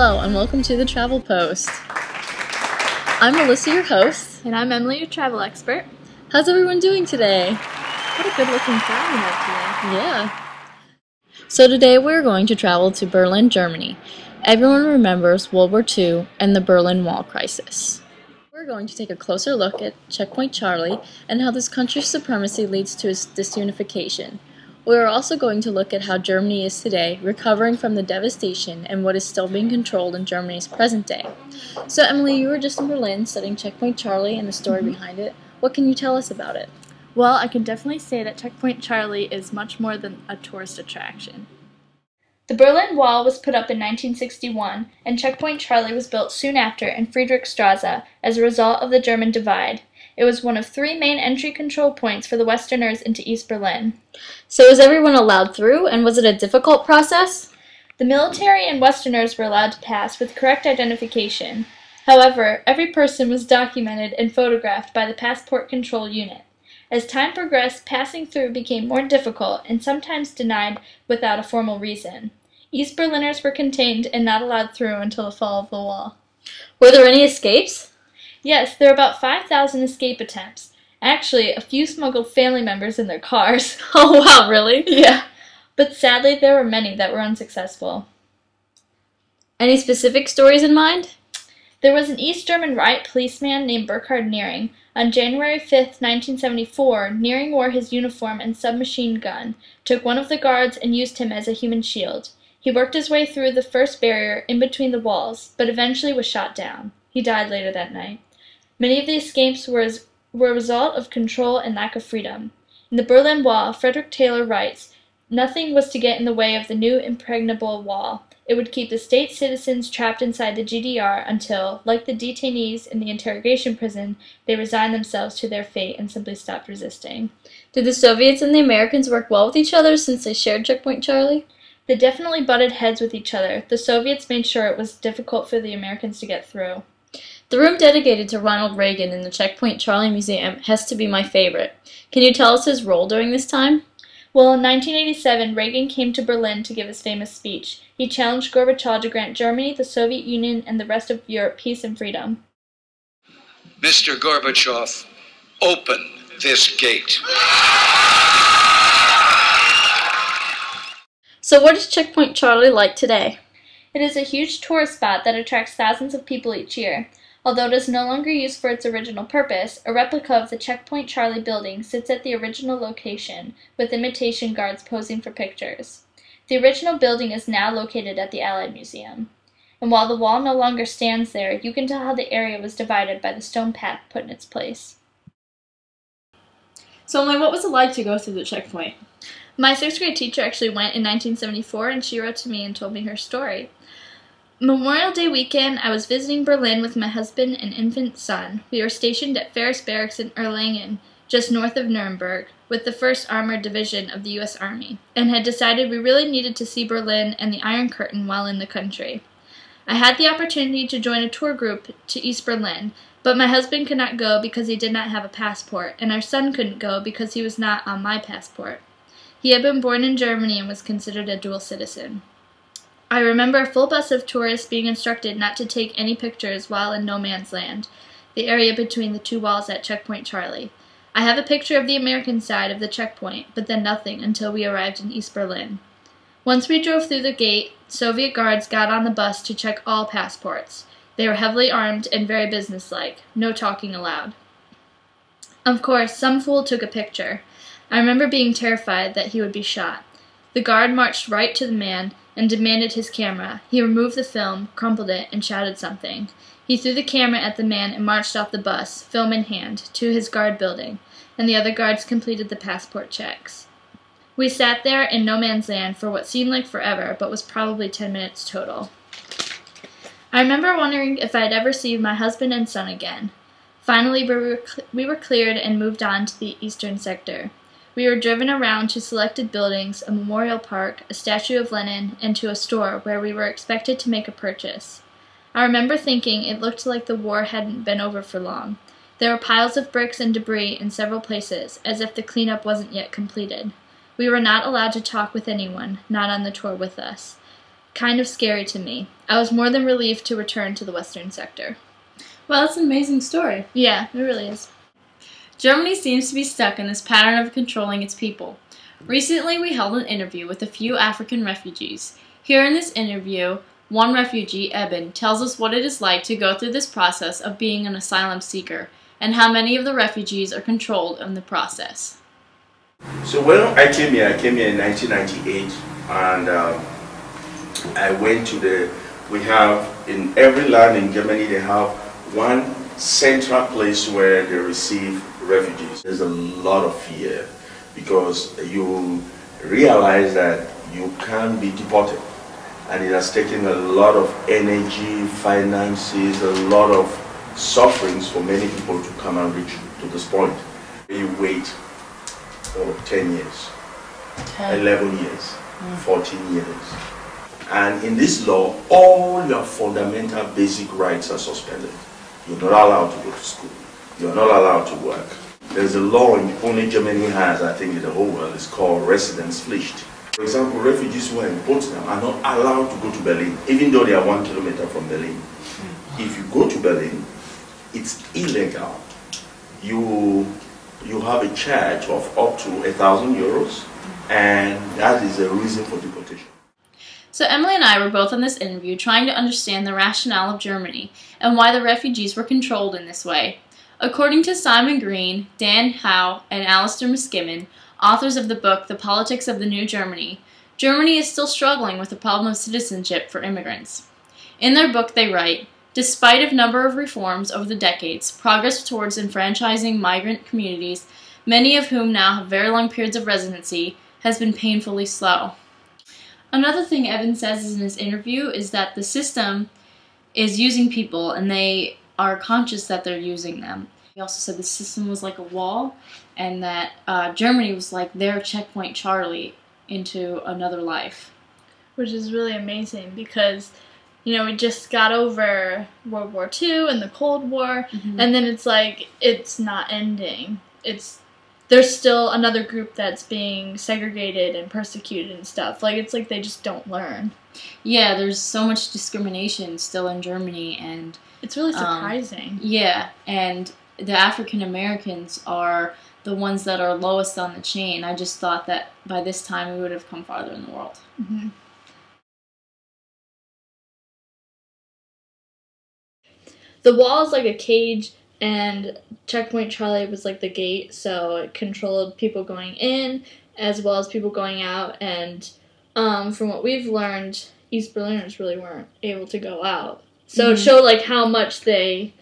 Hello and welcome to the Travel Post. I'm Melissa, your host. And I'm Emily, your travel expert. How's everyone doing today? What a good looking crowd we have today. Yeah. So today we're going to travel to Berlin, Germany. Everyone remembers World War II and the Berlin Wall crisis. We're going to take a closer look at Checkpoint Charlie and how this country's supremacy leads to its disunification. We are also going to look at how Germany is today, recovering from the devastation and what is still being controlled in Germany's present day. So Emily, you were just in Berlin studying Checkpoint Charlie and the story behind it. What can you tell us about it? Well, I can definitely say that Checkpoint Charlie is much more than a tourist attraction. The Berlin Wall was put up in 1961, and Checkpoint Charlie was built soon after in Friedrichstraße as a result of the German divide. It was one of 3 main entry control points for the Westerners into East Berlin. So was everyone allowed through, and was it a difficult process? The military and Westerners were allowed to pass with correct identification. However, every person was documented and photographed by the passport control unit. As time progressed, passing through became more difficult and sometimes denied without a formal reason. East Berliners were contained and not allowed through until the fall of the wall. Were there any escapes? Yes, there were about 5,000 escape attempts. Actually, a few smuggled family members in their cars. Oh wow, really? Yeah. But sadly, there were many that were unsuccessful. Any specific stories in mind? There was an East German riot policeman named Burkhard Niering. On January 5, 1974, Niering wore his uniform and submachine gun, took one of the guards, and used him as a human shield. He worked his way through the first barrier in between the walls, but eventually was shot down. He died later that night. Many of the escapes were a result of control and lack of freedom. In the Berlin Wall, Frederick Taylor writes, "Nothing was to get in the way of the new impregnable wall. It would keep the state citizens trapped inside the GDR until, like the detainees in the interrogation prison, they resigned themselves to their fate and simply stopped resisting." Did the Soviets and the Americans work well with each other since they shared Checkpoint Charlie? They definitely butted heads with each other. The Soviets made sure it was difficult for the Americans to get through. The room dedicated to Ronald Reagan in the Checkpoint Charlie Museum has to be my favorite. Can you tell us his role during this time? Well, in 1987, Reagan came to Berlin to give his famous speech. He challenged Gorbachev to grant Germany, the Soviet Union, and the rest of Europe peace and freedom. Mr. Gorbachev, open this gate. So what is Checkpoint Charlie like today? It is a huge tourist spot that attracts thousands of people each year. Although it is no longer used for its original purpose, a replica of the Checkpoint Charlie building sits at the original location, with imitation guards posing for pictures. The original building is now located at the Allied Museum. And while the wall no longer stands there, you can tell how the area was divided by the stone path put in its place. So Emily, what was it like to go through the checkpoint? My 6th grade teacher actually went in 1974, and she wrote to me and told me her story. Memorial Day weekend, I was visiting Berlin with my husband and infant son. We were stationed at Ferris Barracks in Erlangen, just north of Nuremberg, with the 1st Armored Division of the U.S. Army, and had decided we really needed to see Berlin and the Iron Curtain while in the country. I had the opportunity to join a tour group to East Berlin, but my husband could not go because he did not have a passport, and our son couldn't go because he was not on my passport. He had been born in Germany and was considered a dual citizen. I remember a full bus of tourists being instructed not to take any pictures while in no man's land, the area between the 2 walls at Checkpoint Charlie. I have a picture of the American side of the checkpoint, but then nothing until we arrived in East Berlin. Once we drove through the gate, Soviet guards got on the bus to check all passports. They were heavily armed and very businesslike, no talking allowed. Of course, some fool took a picture. I remember being terrified that he would be shot. The guard marched right to the man and demanded his camera. He removed the film, crumpled it, and shouted something. He threw the camera at the man and marched off the bus, film in hand, to his guard building, and the other guards completed the passport checks. We sat there in no man's land for what seemed like forever, but was probably 10 minutes total. I remember wondering if I'd ever see my husband and son again. Finally, we were cleared and moved on to the eastern sector. We were driven around to selected buildings, a memorial park, a statue of Lenin, and to a store where we were expected to make a purchase. I remember thinking it looked like the war hadn't been over for long. There were piles of bricks and debris in several places, as if the cleanup wasn't yet completed. We were not allowed to talk with anyone, not on the tour with us. kind of scary to me. I was more than relieved to return to the Western sector. Well, that's an amazing story. Yeah, it really is. Germany seems to be stuck in this pattern of controlling its people. Recently, we held an interview with a few African refugees. Here in this interview, one refugee, Eben, tells us what it is like to go through this process of being an asylum seeker and how many of the refugees are controlled in the process. So when I came here in 1998, and I went to we have, in every land in Germany, they have one central place where they receive refugees. There's a lot of fear because you realize that you can be deported, and it has taken a lot of energy, finances, a lot of sufferings for many people to come and reach to this point. You wait for 10 years, 11 years, 14 years. And in this law, all your fundamental basic rights are suspended. You're not allowed to go to school. You're not allowed to work. There's a law only Germany has, I think in the whole world, it's called Residenzpflicht. For example, refugees who are in Potsdam are not allowed to go to Berlin, even though they are 1 kilometer from Berlin. If you go to Berlin, it's illegal. You have a charge of up to €1,000, and that is a reason for deportation. So Emily and I were both on this interview trying to understand the rationale of Germany and why the refugees were controlled in this way. According to Simon Green, Dan Howe, and Alistair Miskimmon, authors of the book The Politics of the New Germany, Germany is still struggling with the problem of citizenship for immigrants. In their book they write, despite a number of reforms over the decades, progress towards enfranchising migrant communities, many of whom now have very long periods of residency, has been painfully slow. Another thing Evan says in his interview is that the system is using people and they are conscious that they're using them. He also said the system was like a wall and that Germany was like their checkpoint Charlie into another life. Which is really amazing because, you know, we just got over World War II and the Cold War, and then it's like, it's not ending. There's still another group that's being segregated and persecuted and stuff. Like, it's like they just don't learn. Yeah, there's so much discrimination still in Germany, and it's really surprising. Yeah, and the African Americans are the ones that are lowest on the chain. I just thought that by this time we would have come farther in the world. The wall is like a cage, and Checkpoint Charlie was like the gate, so it controlled people going in as well as people going out. And from what we've learned, East Berliners really weren't able to go out. So it showed like how much they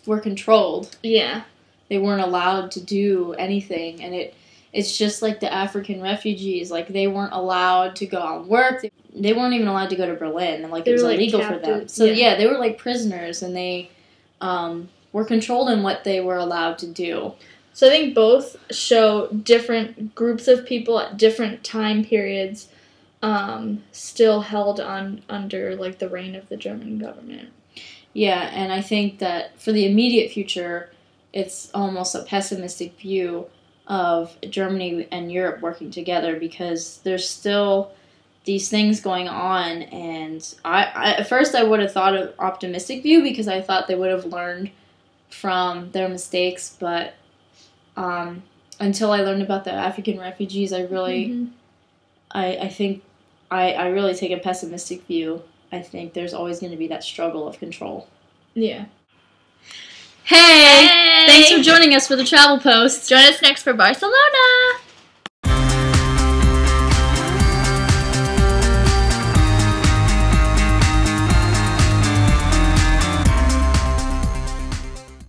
were controlled. Yeah. They weren't allowed to do anything, and it's just like the African refugees. Like, they weren't allowed to go on work. They weren't even allowed to go to Berlin, and like it was illegal for them. So yeah, they were like prisoners, and they were controlled in what they were allowed to do. So I think both show different groups of people at different time periods still held under like the reign of the German government. Yeah, and I think that for the immediate future, it's almost a pessimistic view of Germany and Europe working together because there's still these things going on, and I at first I would have thought of optimistic view because I thought they would have learned from their mistakes, but until I learned about the African refugees, I really I think I really take a pessimistic view. I think there's always going to be that struggle of control. Yeah. Hey! Thanks for joining us for the Travel Post. Join us next for Barcelona!